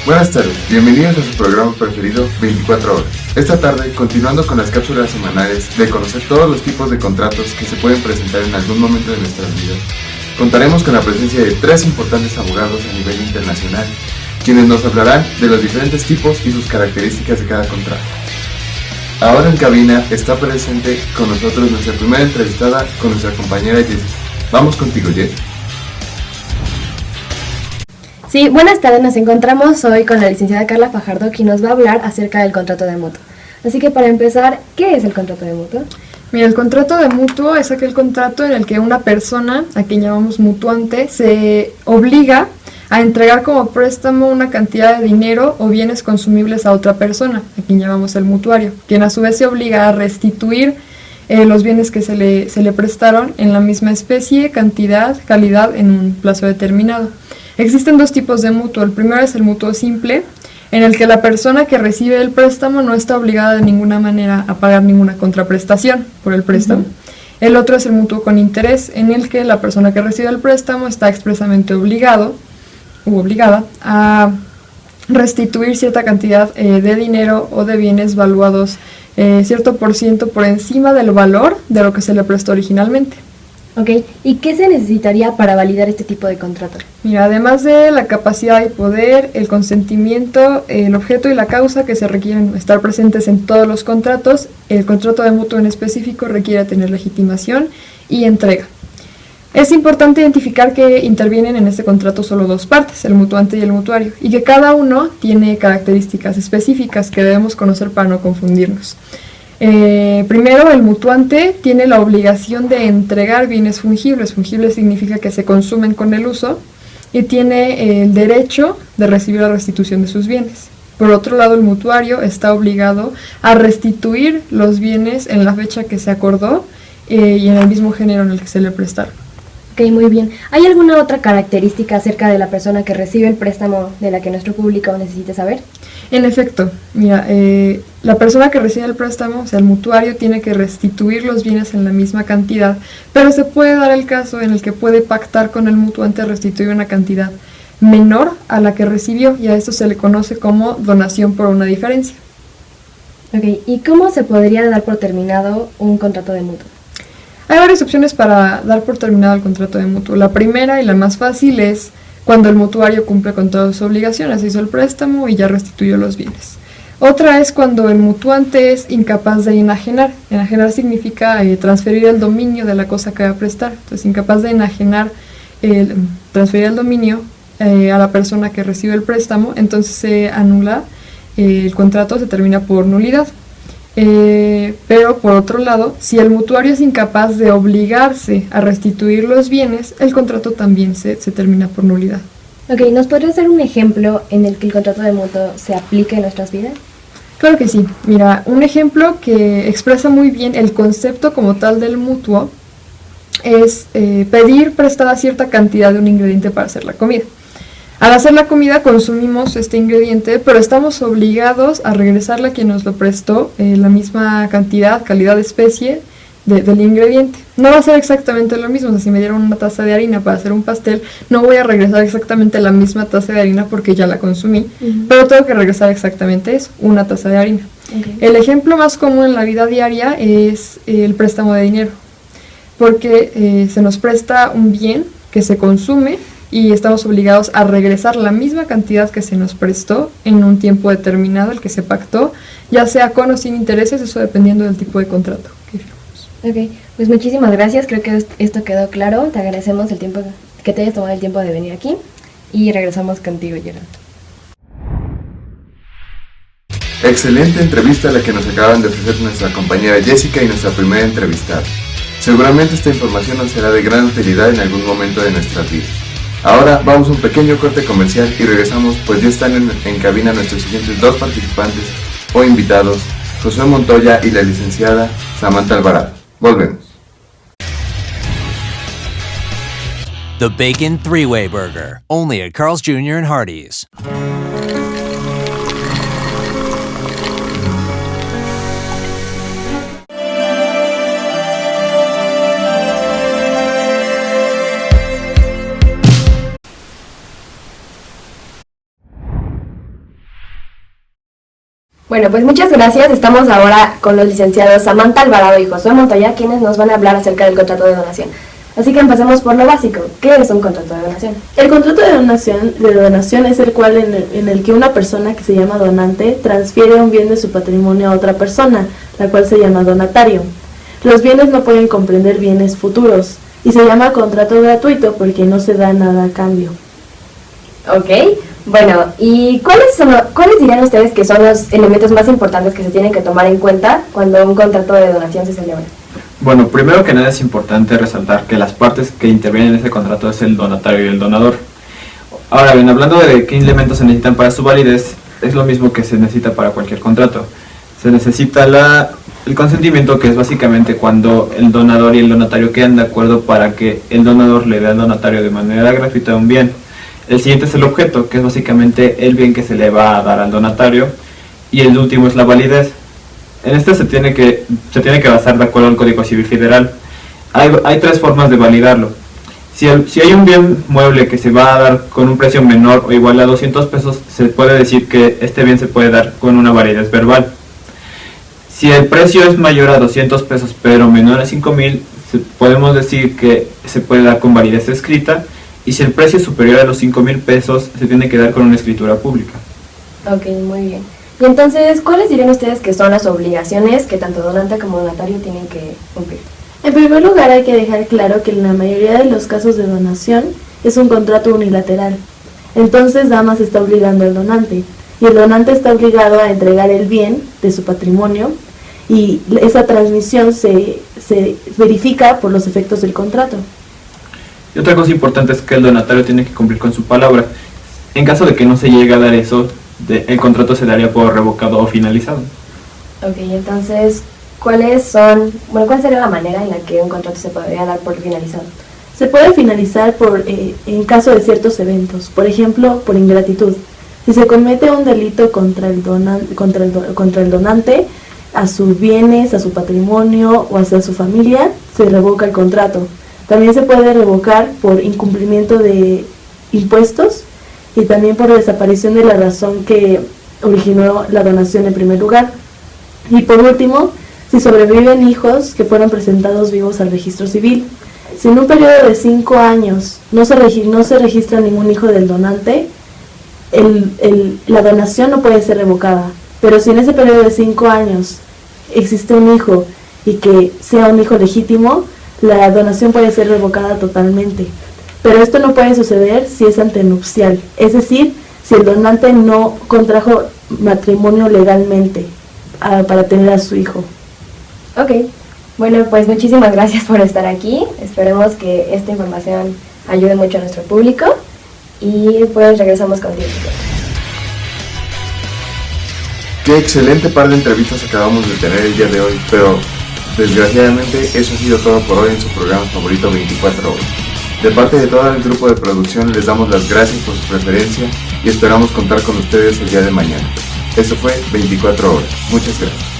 Buenas tardes, bienvenidos a su programa preferido 24 horas. Esta tarde, continuando con las cápsulas semanales de conocer todos los tipos de contratos que se pueden presentar en algún momento de nuestras vidas, contaremos con la presencia de 3 importantes abogados a nivel internacional, quienes nos hablarán de los diferentes tipos y sus características de cada contrato. Ahora en cabina está presente con nosotros nuestra primera entrevistada con nuestra compañera Jessica. Vamos contigo, Jess. Sí, buenas tardes, nos encontramos hoy con la licenciada Carla Fajardo, quien nos va a hablar acerca del contrato de mutuo. Así que para empezar, ¿qué es el contrato de mutuo? Mira, el contrato de mutuo es aquel contrato en el que una persona, a quien llamamos mutuante, se obliga a entregar como préstamo una cantidad de dinero o bienes consumibles a otra persona, a quien llamamos el mutuario, quien a su vez se obliga a restituir los bienes que se le prestaron en la misma especie, cantidad, calidad en un plazo determinado. Existen 2 tipos de mutuo. El primero es el mutuo simple, en el que la persona que recibe el préstamo no está obligada de ninguna manera a pagar ninguna contraprestación por el préstamo. El otro es el mutuo con interés, en el que la persona que recibe el préstamo está expresamente obligado u obligada a restituir cierta cantidad de dinero o de bienes valuados cierto por ciento por encima del valor de lo que se le prestó originalmente. Ok, ¿y qué se necesitaría para validar este tipo de contrato? Mira, además de la capacidad y poder, el consentimiento, el objeto y la causa que se requieren estar presentes en todos los contratos, el contrato de mutuo en específico requiere tener legitimación y entrega. Es importante identificar que intervienen en este contrato solo 2 partes, el mutuante y el mutuario, y que cada uno tiene características específicas que debemos conocer para no confundirnos. Primero, el mutuante tiene la obligación de entregar bienes fungibles. Fungibles significa que se consumen con el uso, y tiene el derecho de recibir la restitución de sus bienes. Por otro lado, el mutuario está obligado a restituir los bienes en la fecha que se acordó y en el mismo género en el que se le prestaron. Ok, muy bien. ¿Hay alguna otra característica acerca de la persona que recibe el préstamo de la que nuestro público necesite saber? En efecto, mira, la persona que recibe el préstamo, o sea, el mutuario, tiene que restituir los bienes en la misma cantidad, pero se puede dar el caso en el que puede pactar con el mutuante restituir una cantidad menor a la que recibió, y a esto se le conoce como donación por una diferencia. Ok, ¿y cómo se podría dar por terminado un contrato de mutuo? Hay varias opciones para dar por terminado el contrato de mutuo. La primera y la más fácil es cuando el mutuario cumple con todas sus obligaciones, hizo el préstamo y ya restituyó los bienes. Otra es cuando el mutuante es incapaz de enajenar. Enajenar significa transferir el dominio de la cosa que va a prestar. Entonces, incapaz de enajenar, transferir el dominio a la persona que recibe el préstamo, entonces se anula el contrato, se termina por nulidad. Pero por otro lado, si el mutuario es incapaz de obligarse a restituir los bienes, el contrato también se termina por nulidad. Ok, ¿nos podrías dar un ejemplo en el que el contrato de mutuo se aplique en nuestras vidas? Claro que sí. Mira, un ejemplo que expresa muy bien el concepto como tal del mutuo es pedir prestada cierta cantidad de un ingrediente para hacer la comida. Al hacer la comida consumimos este ingrediente, pero estamos obligados a regresarle a quien nos lo prestó la misma cantidad, calidad, especie del ingrediente. No va a ser exactamente lo mismo. O sea, si me dieron una taza de harina para hacer un pastel, no voy a regresar exactamente la misma taza de harina porque ya la consumí, pero tengo que regresar exactamente eso, una taza de harina. Okay. El ejemplo más común en la vida diaria es el préstamo de dinero, porque se nos presta un bien que se consume y estamos obligados a regresar la misma cantidad que se nos prestó en un tiempo determinado, el que se pactó, ya sea con o sin intereses, eso dependiendo del tipo de contrato que firmamos. Ok, pues muchísimas gracias, creo que esto quedó claro. Te agradecemos el tiempo que te hayas tomado el tiempo de venir aquí y regresamos contigo, Gerardo. Excelente entrevista la que nos acaban de ofrecer nuestra compañera Jessica y nuestra primera entrevistada. Seguramente esta información nos será de gran utilidad en algún momento de nuestras vidas. Ahora vamos a un pequeño corte comercial y regresamos, pues ya están en cabina nuestros siguientes 2 participantes o invitados, José Montoya y la licenciada Samantha Alvarado. Volvemos. The Bacon 3-Way Burger, only at Carl's Jr. and Hardee's. Bueno, pues muchas gracias. Estamos ahora con los licenciados Samantha Alvarado y Josué Montoya, quienes nos van a hablar acerca del contrato de donación. Así que empecemos por lo básico. ¿Qué es un contrato de donación? El contrato de donación es el cual en el que una persona que se llama donante transfiere un bien de su patrimonio a otra persona, la cual se llama donatario. Los bienes no pueden comprender bienes futuros y se llama contrato gratuito porque no se da nada a cambio. Ok, bueno, ¿y cuáles dirían ustedes que son los elementos más importantes que se tienen que tomar en cuenta cuando un contrato de donación se celebra? Bueno, primero que nada es importante resaltar que las partes que intervienen en ese contrato es el donatario y el donador. Ahora bien, hablando de qué elementos se necesitan para su validez, es lo mismo que se necesita para cualquier contrato. Se necesita el consentimiento, que es básicamente cuando el donador y el donatario quedan de acuerdo para que el donador le dé al donatario de manera gratuita un bien. El siguiente es el objeto, que es básicamente el bien que se le va a dar al donatario. Y el último es la validez. En este se tiene que basar de acuerdo al Código Civil Federal. Hay tres formas de validarlo. Si hay un bien mueble que se va a dar con un precio menor o igual a 200 pesos, se puede decir que este bien se puede dar con una validez verbal. Si el precio es mayor a 200 pesos pero menor a 5,000, podemos decir que se puede dar con validez escrita. Y si el precio es superior a los 5,000 pesos, se tiene que dar con una escritura pública. Ok, muy bien. Y entonces, ¿cuáles dirían ustedes que son las obligaciones que tanto donante como donatario tienen que cumplir? En primer lugar, hay que dejar claro que en la mayoría de los casos de donación es un contrato unilateral. Entonces, nada más está obligando al donante. Y el donante está obligado a entregar el bien de su patrimonio y esa transmisión se verifica por los efectos del contrato. Y otra cosa importante es que el donatario tiene que cumplir con su palabra. En caso de que no se llegue a dar eso, el contrato se daría por revocado o finalizado. Ok, entonces, ¿cuál sería la manera en la que un contrato se podría dar por finalizado? Se puede finalizar en caso de ciertos eventos, por ejemplo, por ingratitud. Si se comete un delito contra el donante, a sus bienes, a su patrimonio o hacia su familia, se revoca el contrato. También se puede revocar por incumplimiento de impuestos y también por desaparición de la razón que originó la donación en primer lugar. Y por último, si sobreviven hijos que fueron presentados vivos al registro civil. Si en un periodo de 5 años no se registra ningún hijo del donante, la donación no puede ser revocada. Pero si en ese periodo de 5 años existe un hijo y que sea un hijo legítimo, la donación puede ser revocada totalmente. Pero esto no puede suceder si es antenupcial, es decir, si el donante no contrajo matrimonio legalmente para tener a su hijo. Ok, bueno, pues muchísimas gracias por estar aquí. Esperemos que esta información ayude mucho a nuestro público y pues regresamos contigo. Qué excelente par de entrevistas acabamos de tener el día de hoy, pero desgraciadamente eso ha sido todo por hoy en su programa favorito 24 horas. De parte de todo el grupo de producción les damos las gracias por su preferencia y esperamos contar con ustedes el día de mañana. Esto fue 24 horas. Muchas gracias.